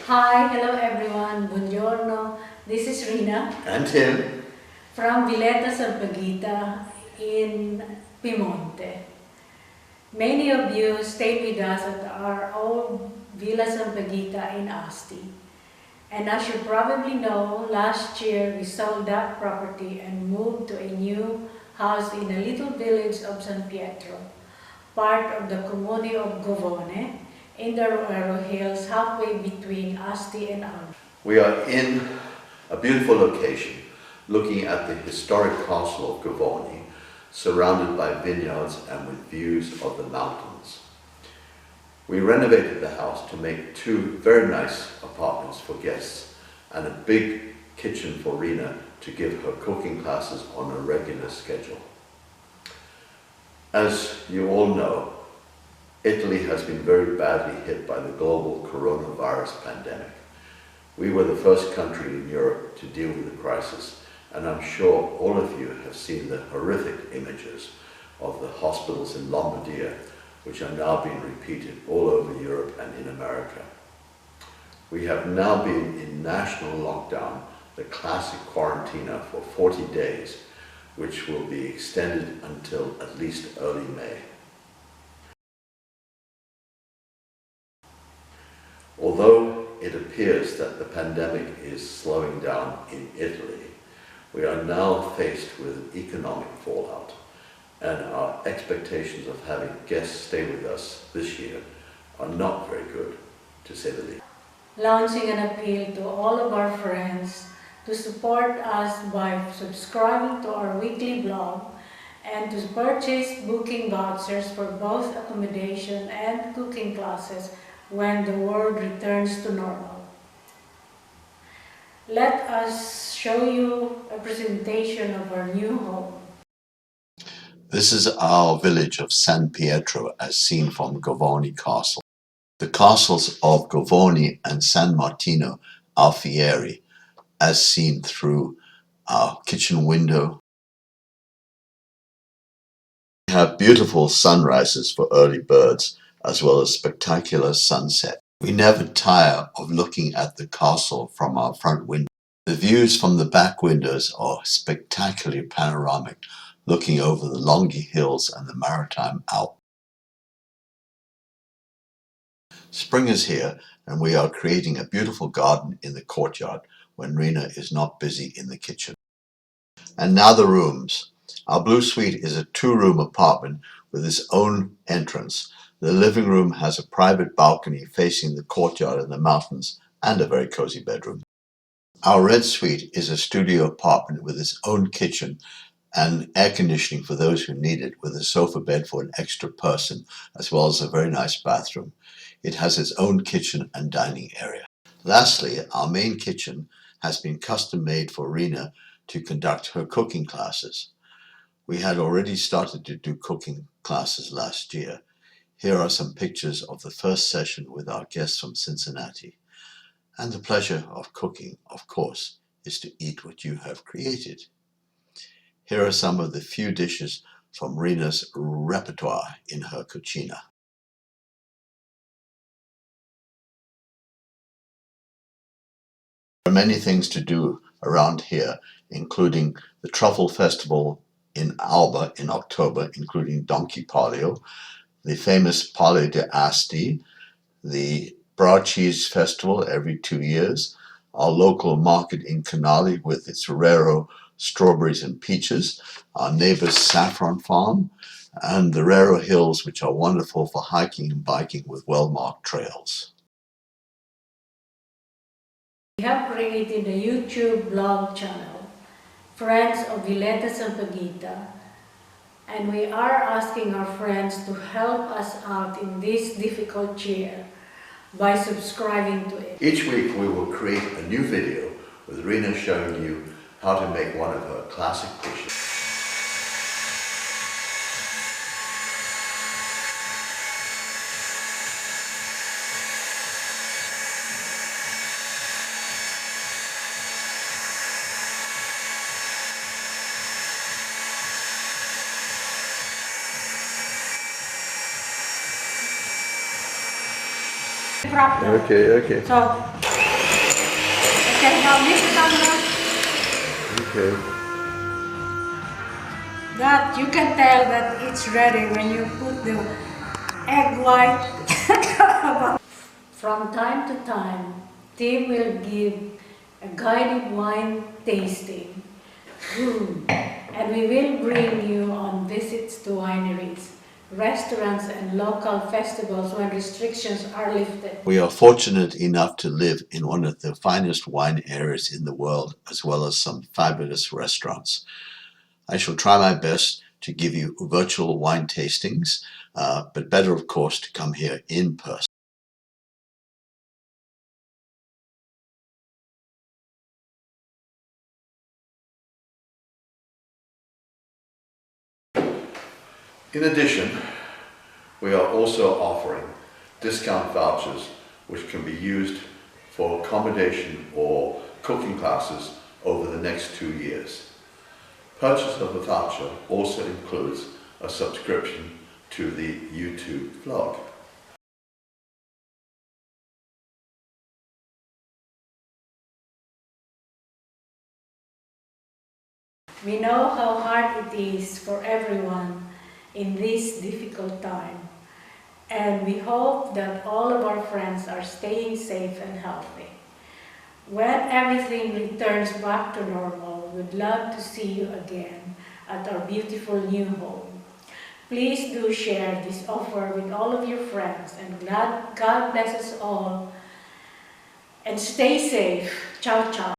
Hi, hello everyone. Buongiorno. This is Rina And Tim. from Villetta Sampaguita in Piemonte. Many of you stayed with us at our old Villa Sampaguita in Asti. And as you probably know, last year we sold that property and moved to a new house in a little village of San Pietro, part of the Comune of Govone, in the Roero Hills, halfway between Asti and Alba. We are in a beautiful location, looking at the historic castle of Gavoni, surrounded by vineyards and with views of the mountains. We renovated the house to make 2 very nice apartments for guests and a big kitchen for Rina to give her cooking classes on a regular schedule. As you all know, Italy has been very badly hit by the global coronavirus pandemic. We were the first country in Europe to deal with the crisis, and I'm sure all of you have seen the horrific images of the hospitals in Lombardia, which are now being repeated all over Europe and in America. We have now been in national lockdown, the classic quarantina, for 40 days, which will be extended until at least early May. Although it appears that the pandemic is slowing down in Italy, we are now faced with economic fallout, and our expectations of having guests stay with us this year are not very good, to say the least. Launching an appeal to all of our friends to support us by subscribing to our weekly blog and to purchase booking vouchers for both accommodation and cooking classes when the world returns to normal. Let us show you a presentation of our new home. This is our village of San Pietro as seen from Govoni Castle. The castles of Govoni and San Martino Alfieri as seen through our kitchen window. We have beautiful sunrises for early birds as well as spectacular sunset. We never tire of looking at the castle from our front window. The views from the back windows are spectacularly panoramic, looking over the Longhi Hills and the Maritime Alps. Spring is here, and we are creating a beautiful garden in the courtyard when Rina is not busy in the kitchen. And now the rooms. Our blue suite is a 2-room apartment with its own entrance. The living room has a private balcony facing the courtyard and the mountains, and a very cozy bedroom. Our red suite is a studio apartment with its own kitchen and air conditioning for those who need it, with a sofa bed for an extra person, as well as a very nice bathroom. It has its own kitchen and dining area. Lastly, our main kitchen has been custom made for Rina to conduct her cooking classes. We had already started to do cooking classes last year. Here are some pictures of the first session with our guests from Cincinnati. And the pleasure of cooking, of course, is to eat what you have created. Here are some of the few dishes from Rina's repertoire in her cucina. There are many things to do around here, including the Truffle Festival in Alba in October, including Donkey Palio, the famous Palio de Asti, the Broad Cheese Festival every 2 years, our local market in Canali with its Rero strawberries and peaches, our neighbor's saffron farm, and the Rero Hills, which are wonderful for hiking and biking with well-marked trails. We have created a YouTube blog channel, Friends of Villetta Sampaguita, and we are asking our friends to help us out in this difficult year by subscribing to it. Each week we will create a new video with Rina showing you how to make one of her classic dishes. Okay. So can have this camera. Okay. That you can tell that it's ready when you put the egg white. From time to time, Tim will give a guided wine tasting. And we will bring you on visits to wineries, restaurants and local festivals when restrictions are lifted. We are fortunate enough to live in one of the finest wine areas in the world, as well as some fabulous restaurants. I shall try my best to give you virtual wine tastings, but better, of course, to come here in person. In addition, we are also offering discount vouchers which can be used for accommodation or cooking classes over the next 2 years. Purchase of a voucher also includes a subscription to the YouTube vlog. We know how hard it is for everyone in this difficult time, and we hope that all of our friends are staying safe and healthy. When everything returns back to normal, we'd love to see you again at our beautiful new home. Please do share this offer with all of your friends, and God bless us all, and stay safe. Ciao, ciao.